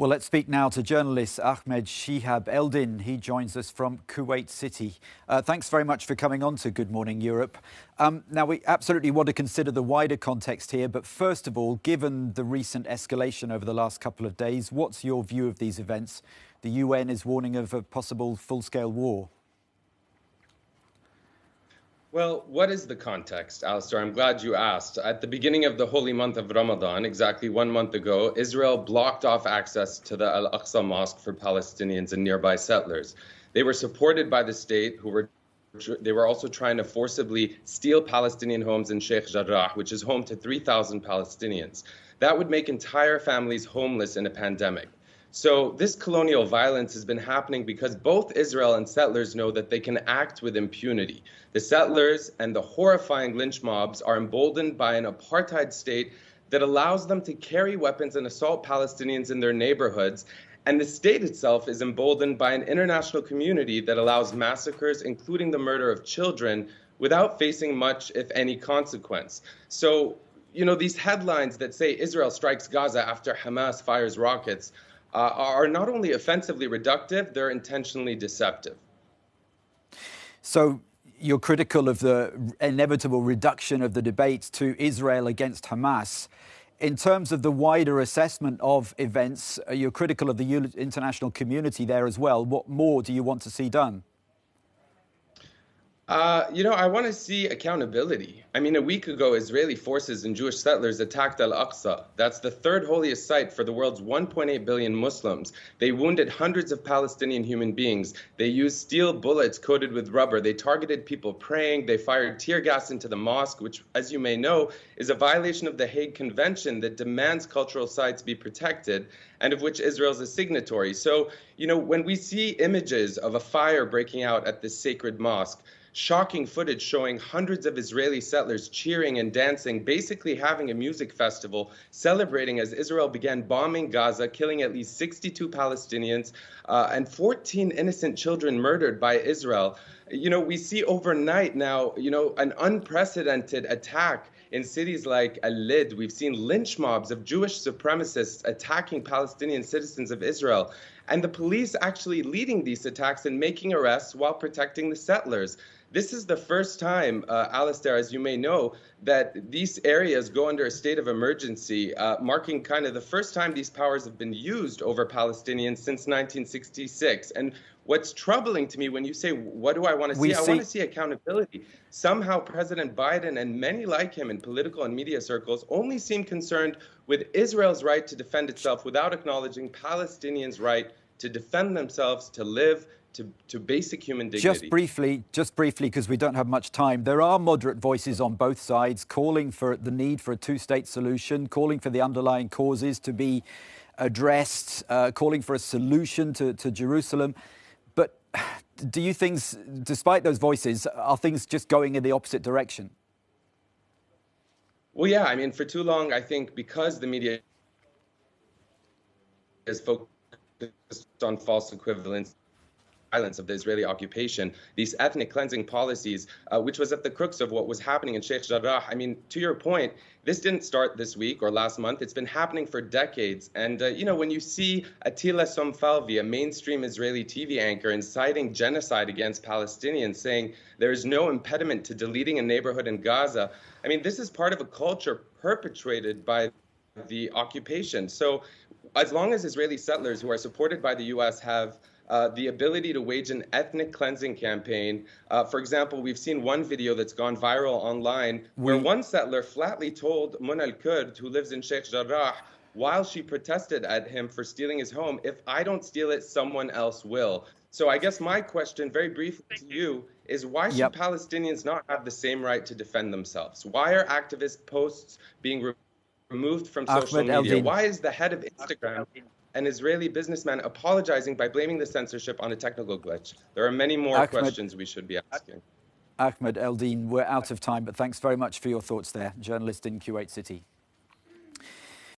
Well, let's speak now to journalist Ahmed Shihab Eldin. He joins us from Kuwait City. Thanks very much for coming on to Good Morning Europe. Now, we absolutely want to consider the wider context here, but first of all, given the recent escalation over the last couple of days, what's your view of these events? The UN is warning of a possible full-scale war. Well, what is the context, Alistair? I'm glad you asked. At the beginning of the holy month of Ramadan, exactly 1 month ago, Israel blocked off access to the Al-Aqsa Mosque for Palestinians and nearby settlers. They were supported by the state, they were also trying to forcibly steal Palestinian homes in Sheikh Jarrah, which is home to 3,000 Palestinians. That would make entire families homeless in a pandemic. So this colonial violence has been happening because both Israel and settlers know that they can act with impunity. The settlers and the horrifying lynch mobs are emboldened by an apartheid state that allows them to carry weapons and assault Palestinians in their neighborhoods. And the state itself is emboldened by an international community that allows massacres, including the murder of children, without facing much, if any, consequence. So, these headlines that say Israel strikes Gaza after Hamas fires rockets are not only offensively reductive, they're intentionally deceptive. So you're critical of the inevitable reduction of the debate to Israel against Hamas. In terms of the wider assessment of events, you're critical of the international community there as well. What more do you want to see done? I want to see accountability. A week ago, Israeli forces and Jewish settlers attacked Al-Aqsa. That's the third holiest site for the world's 1.8 billion Muslims. They wounded hundreds of Palestinian human beings. They used steel bullets coated with rubber. They targeted people praying. They fired tear gas into the mosque, which, as you may know, is a violation of the Hague Convention that demands cultural sites be protected and of which Israel is a signatory. So, when we see images of a fire breaking out at this sacred mosque, shocking footage showing hundreds of Israeli settlers cheering and dancing, basically having a music festival, celebrating as Israel began bombing Gaza, killing at least 62 Palestinians and 14 innocent children murdered by Israel. We see overnight now, an unprecedented attack in cities like Eldin. We've seen lynch mobs of Jewish supremacists attacking Palestinian citizens of Israel, and the police actually leading these attacks and making arrests while protecting the settlers. This is the first time, Alistair, as you may know, that these areas go under a state of emergency, marking kind of the first time these powers have been used over Palestinians since 1966. And what's troubling to me when you say, what do I want to see? I want to see accountability. Somehow President Biden and many like him in political and media circles only seem concerned with Israel's right to defend itself without acknowledging Palestinians' right to defend themselves, to live, to basic human dignity. Just briefly, because we don't have much time, there are moderate voices on both sides calling for the need for a two-state solution, calling for the underlying causes to be addressed, calling for a solution to Jerusalem. But do you think, despite those voices, are things just going in the opposite direction? Well, yeah, for too long, I think because the media is focused on false equivalence, violence of the Israeli occupation, these ethnic cleansing policies, which was at the crux of what was happening in Sheikh Jarrah. To your point, this didn't start this week or last month. It's been happening for decades. And, when you see Attila Somfalvi, a mainstream Israeli TV anchor, inciting genocide against Palestinians, saying there is no impediment to deleting a neighborhood in Gaza, this is part of a culture perpetrated by the occupation. So as long as Israeli settlers who are supported by the U.S. have the ability to wage an ethnic cleansing campaign. For example, we've seen one video that's gone viral online where one settler flatly told Muna al-Kurd, who lives in Sheikh Jarrah, while she protested at him for stealing his home, if I don't steal it, someone else will. So I guess my question, very briefly to you, is why should Palestinians not have the same right to defend themselves? Why are activist posts being removed from social media? Eldin. Why is the head of Instagram an Israeli businessman apologizing by blaming the censorship on a technical glitch? There are many more questions we should be asking. Ahmed Eldin, we're out of time, but thanks very much for your thoughts there, journalist in Kuwait City.